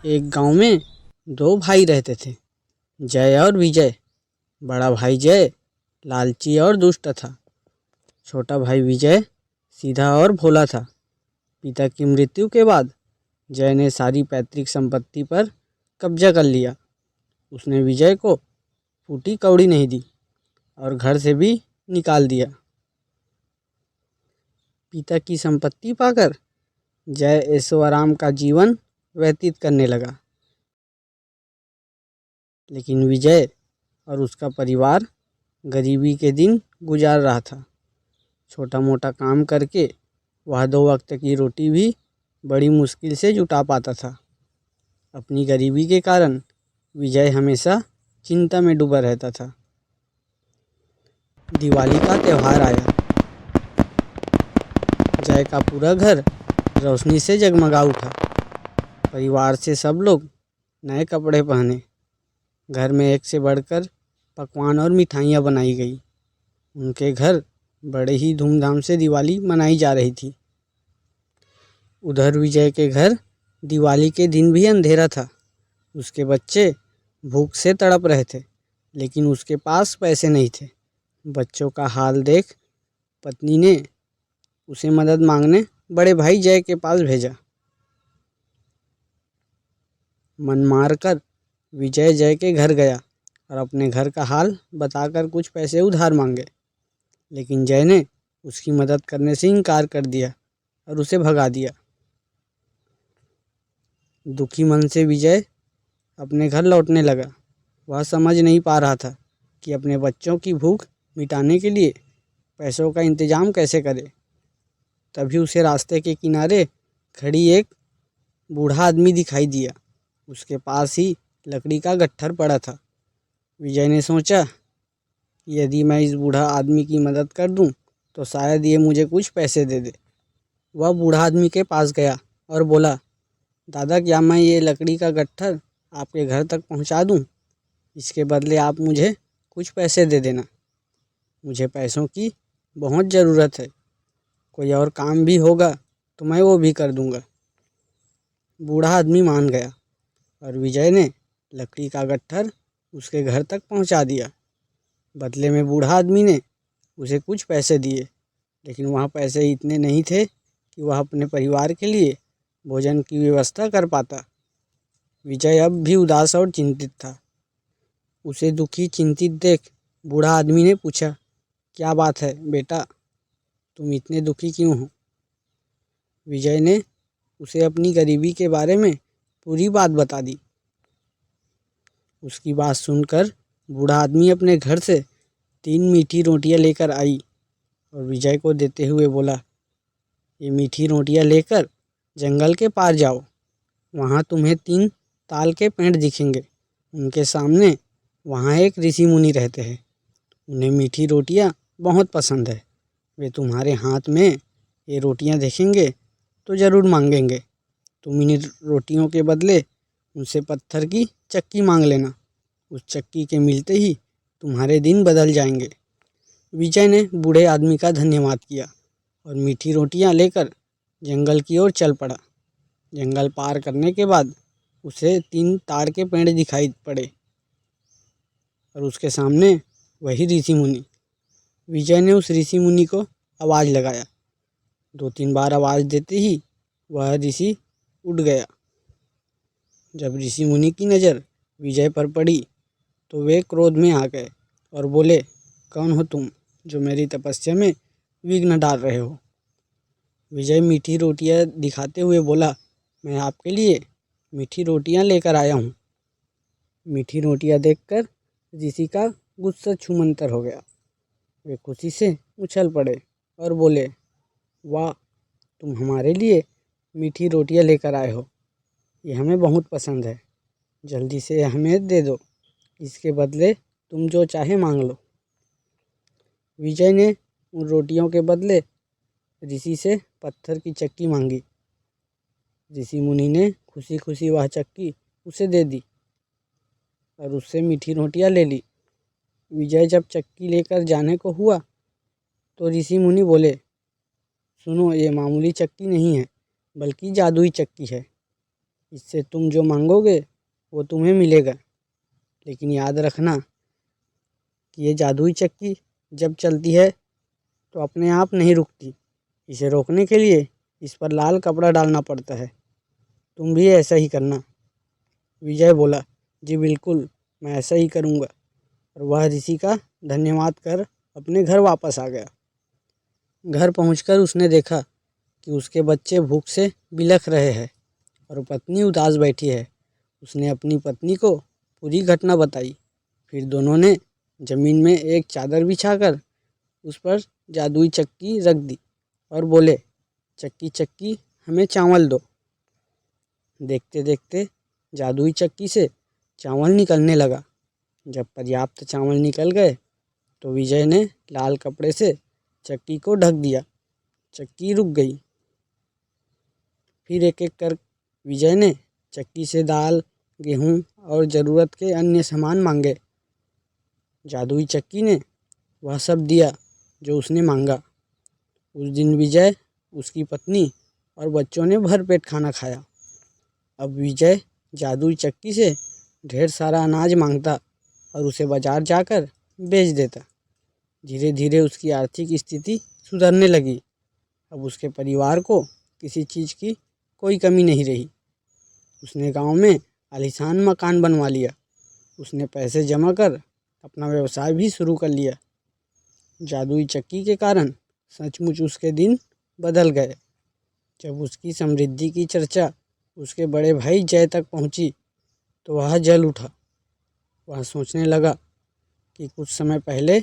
एक गांव में दो भाई रहते थे, जय और विजय। बड़ा भाई जय लालची और दुष्ट था। छोटा भाई विजय सीधा और भोला था। पिता की मृत्यु के बाद जय ने सारी पैतृक संपत्ति पर कब्जा कर लिया। उसने विजय को फूटी कौड़ी नहीं दी और घर से भी निकाल दिया। पिता की संपत्ति पाकर जय ऐशो आराम का जीवन व्यतीत करने लगा, लेकिन विजय और उसका परिवार गरीबी के दिन गुजार रहा था। छोटा मोटा काम करके वह दो वक्त की रोटी भी बड़ी मुश्किल से जुटा पाता था। अपनी गरीबी के कारण विजय हमेशा चिंता में डूबा रहता था। दिवाली का त्यौहार आया। जय का पूरा घर रोशनी से जगमगा उठा। परिवार से सब लोग नए कपड़े पहने। घर में एक से बढ़कर पकवान और मिठाइयाँ बनाई गई। उनके घर बड़े ही धूमधाम से दिवाली मनाई जा रही थी। उधर विजय के घर दिवाली के दिन भी अंधेरा था। उसके बच्चे भूख से तड़प रहे थे, लेकिन उसके पास पैसे नहीं थे। बच्चों का हाल देख पत्नी ने उसे मदद मांगने बड़े भाई जय के पास भेजा। मन मार कर विजय जय के घर गया और अपने घर का हाल बताकर कुछ पैसे उधार मांगे, लेकिन जय ने उसकी मदद करने से इनकार कर दिया और उसे भगा दिया। दुखी मन से विजय अपने घर लौटने लगा। वह समझ नहीं पा रहा था कि अपने बच्चों की भूख मिटाने के लिए पैसों का इंतजाम कैसे करे। तभी उसे रास्ते के किनारे खड़ी एक बूढ़ा आदमी दिखाई दिया। उसके पास ही लकड़ी का गट्ठर पड़ा था। विजय ने सोचा कि यदि मैं इस बूढ़ा आदमी की मदद कर दूं, तो शायद ये मुझे कुछ पैसे दे दे। वह बूढ़ा आदमी के पास गया और बोला, दादा, क्या मैं ये लकड़ी का गट्ठर आपके घर तक पहुंचा दूं? इसके बदले आप मुझे कुछ पैसे दे देना। मुझे पैसों की बहुत ज़रूरत है। कोई और काम भी होगा तो मैं वो भी कर दूंगा। बूढ़ा आदमी मान गया और विजय ने लकड़ी का गट्ठर उसके घर तक पहुंचा दिया। बदले में बूढ़ा आदमी ने उसे कुछ पैसे दिए, लेकिन वहाँ पैसे इतने नहीं थे कि वह अपने परिवार के लिए भोजन की व्यवस्था कर पाता। विजय अब भी उदास और चिंतित था। उसे दुखी चिंतित देख बूढ़ा आदमी ने पूछा, क्या बात है बेटा, तुम इतने दुखी क्यों हो? विजय ने उसे अपनी गरीबी के बारे में पूरी बात बता दी। उसकी बात सुनकर बूढ़ा आदमी अपने घर से 3 मीठी रोटियां लेकर आई और विजय को देते हुए बोला, ये मीठी रोटियां लेकर जंगल के पार जाओ। वहाँ तुम्हें 3 ताल के पेड़ दिखेंगे। उनके सामने वहाँ एक ऋषि मुनि रहते हैं। उन्हें मीठी रोटियाँ बहुत पसंद है। वे तुम्हारे हाथ में ये रोटियाँ देखेंगे तो ज़रूर मांगेंगे। तुम इन रोटियों के बदले उनसे पत्थर की चक्की मांग लेना। उस चक्की के मिलते ही तुम्हारे दिन बदल जाएंगे। विजय ने बूढ़े आदमी का धन्यवाद किया और मीठी रोटियाँ लेकर जंगल की ओर चल पड़ा। जंगल पार करने के बाद उसे 3 ताड़ के पेड़ दिखाई पड़े और उसके सामने वही ऋषि मुनि। विजय ने उस ऋषि मुनि को आवाज़ लगाया। 2-3 बार आवाज़ देते ही वह ऋषि उड़ गया। जब ऋषि मुनि की नज़र विजय पर पड़ी तो वे क्रोध में आ गए और बोले, कौन हो तुम जो मेरी तपस्या में विघ्न डाल रहे हो? विजय मीठी रोटियां दिखाते हुए बोला, मैं आपके लिए मीठी रोटियां लेकर आया हूँ। मीठी रोटियां देखकर ऋषि का गुस्सा छूमंतर हो गया। वे खुशी से उछल पड़े और बोले, वाह, तुम हमारे लिए मीठी रोटियां लेकर आए हो। ये हमें बहुत पसंद है। जल्दी से हमें दे दो। इसके बदले तुम जो चाहे मांग लो। विजय ने उन रोटियों के बदले ऋषि से पत्थर की चक्की मांगी। ऋषि मुनि ने खुशी खुशी वह चक्की उसे दे दी और उससे मीठी रोटियां ले ली। विजय जब चक्की लेकर जाने को हुआ तो ऋषि मुनि बोले, सुनो, ये मामूली चक्की नहीं है, बल्कि जादुई चक्की है। इससे तुम जो मांगोगे वो तुम्हें मिलेगा। लेकिन याद रखना कि ये जादुई चक्की जब चलती है तो अपने आप नहीं रुकती। इसे रोकने के लिए इस पर लाल कपड़ा डालना पड़ता है। तुम भी ऐसा ही करना। विजय बोला, जी बिल्कुल, मैं ऐसा ही करूँगा। और वह ऋषि का धन्यवाद कर अपने घर वापस आ गया। घर पहुंचकर उसने देखा कि उसके बच्चे भूख से बिलख रहे हैं और पत्नी उदास बैठी है। उसने अपनी पत्नी को पूरी घटना बताई। फिर दोनों ने ज़मीन में एक चादर बिछाकर उस पर जादुई चक्की रख दी और बोले, चक्की चक्की हमें चावल दो। देखते देखते जादुई चक्की से चावल निकलने लगा। जब पर्याप्त चावल निकल गए तो विजय ने लाल कपड़े से चक्की को ढक दिया। चक्की रुक गई। फिर एक एक कर विजय ने चक्की से दाल, गेहूँ और ज़रूरत के अन्य सामान मांगे। जादुई चक्की ने वह सब दिया जो उसने मांगा। उस दिन विजय, उसकी पत्नी और बच्चों ने भरपेट खाना खाया। अब विजय जादुई चक्की से ढेर सारा अनाज मांगता और उसे बाजार जाकर बेच देता। धीरे धीरे उसकी आर्थिक स्थिति सुधरने लगी। अब उसके परिवार को किसी चीज़ की कोई कमी नहीं रही। उसने गांव में आलीशान मकान बनवा लिया। उसने पैसे जमा कर अपना व्यवसाय भी शुरू कर लिया। जादुई चक्की के कारण सचमुच उसके दिन बदल गए। जब उसकी समृद्धि की चर्चा उसके बड़े भाई जय तक पहुंची तो वह जल उठा। वह सोचने लगा कि कुछ समय पहले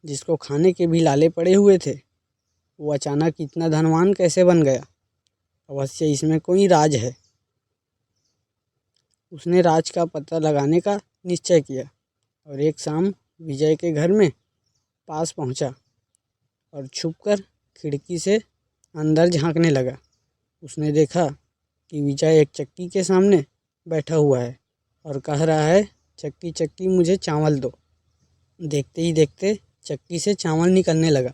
जिसको खाने के भी लाले पड़े हुए थे वो अचानक इतना धनवान कैसे बन गया। अवश्य इसमें कोई राज है। उसने राज का पता लगाने का निश्चय किया और एक शाम विजय के घर में पास पहुंचा और छुपकर खिड़की से अंदर झांकने लगा। उसने देखा कि विजय एक चक्की के सामने बैठा हुआ है और कह रहा है, चक्की चक्की मुझे चावल दो। देखते ही देखते चक्की से चावल निकलने लगा।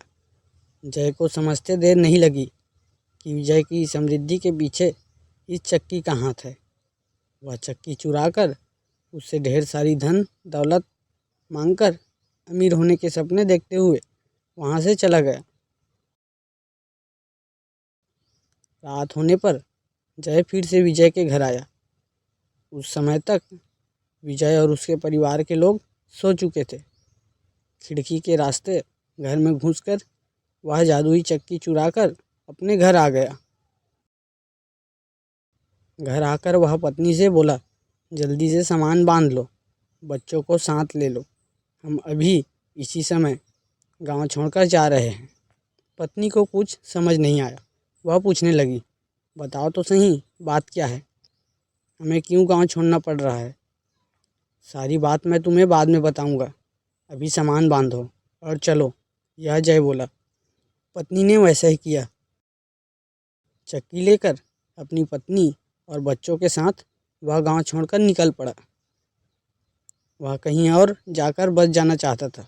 जय को समझते देर नहीं लगी कि विजय की समृद्धि के पीछे इस चक्की का हाथ है। वह चक्की चुरा कर उससे ढेर सारी धन दौलत मांगकर अमीर होने के सपने देखते हुए वहाँ से चला गया। रात होने पर जय फिर से विजय के घर आया। उस समय तक विजय और उसके परिवार के लोग सो चुके थे। खिड़की के रास्ते घर में घुसकर वह जादुई चक्की चुराकर अपने घर आ गया। घर आकर वह पत्नी से बोला, जल्दी से सामान बांध लो, बच्चों को साथ ले लो, हम अभी इसी समय गांव छोड़कर जा रहे हैं। पत्नी को कुछ समझ नहीं आया। वह पूछने लगी, बताओ तो सही, बात क्या है? हमें क्यों गांव छोड़ना पड़ रहा है? सारी बात मैं तुम्हें बाद में बताऊंगा, अभी सामान बांधो और चलो, यह जय बोला। पत्नी ने वैसा ही किया। चक्की लेकर अपनी पत्नी और बच्चों के साथ वह गांव छोड़कर निकल पड़ा। वह कहीं और जाकर बच जाना चाहता था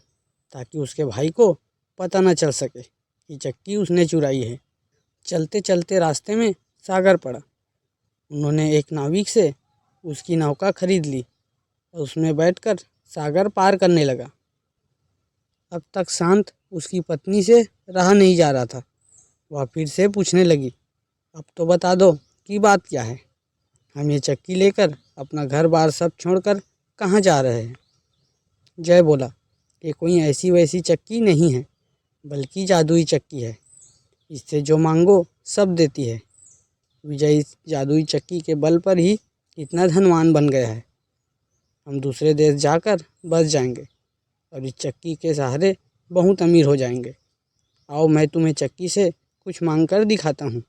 ताकि उसके भाई को पता न चल सके कि चक्की उसने चुराई है। चलते चलते रास्ते में सागर पड़ा। उन्होंने एक नाविक से उसकी नौका खरीद ली और उसमें बैठकर सागर पार करने लगा। अब तक शांत उसकी पत्नी से रहा नहीं जा रहा था। वह फिर से पूछने लगी, अब तो बता दो कि बात क्या है? हम ये चक्की लेकर अपना घर बार सब छोड़कर कहाँ जा रहे हैं? जय बोला, ये कोई ऐसी वैसी चक्की नहीं है, बल्कि जादुई चक्की है। इससे जो मांगो सब देती है। विजय इस जादुई चक्की के बल पर ही इतना धनवान बन गया है। हम दूसरे देश जाकर बस जाएंगे और इस चक्की के सहारे बहुत अमीर हो जाएंगे। आओ, मैं तुम्हें चक्की से कुछ मांग कर दिखाता हूँ।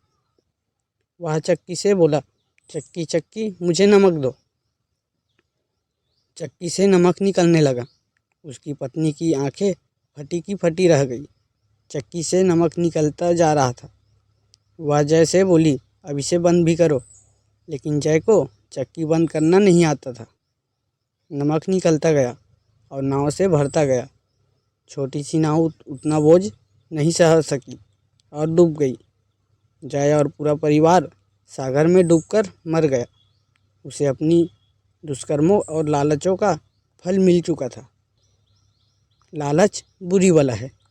वह चक्की से बोला, चक्की चक्की मुझे नमक दो। चक्की से नमक निकलने लगा। उसकी पत्नी की आंखें फटी की फटी रह गई। चक्की से नमक निकलता जा रहा था। वह जय से बोली, अब इसे बंद भी करो। लेकिन जय को चक्की बंद करना नहीं आता था। नमक निकलता गया और नाव से भरता गया। छोटी सी नाव उतना बोझ नहीं सह सकी और डूब गई। जय और पूरा परिवार सागर में डूबकर मर गया। उसे अपनी दुष्कर्मों और लालचों का फल मिल चुका था। लालच बुरी बला है।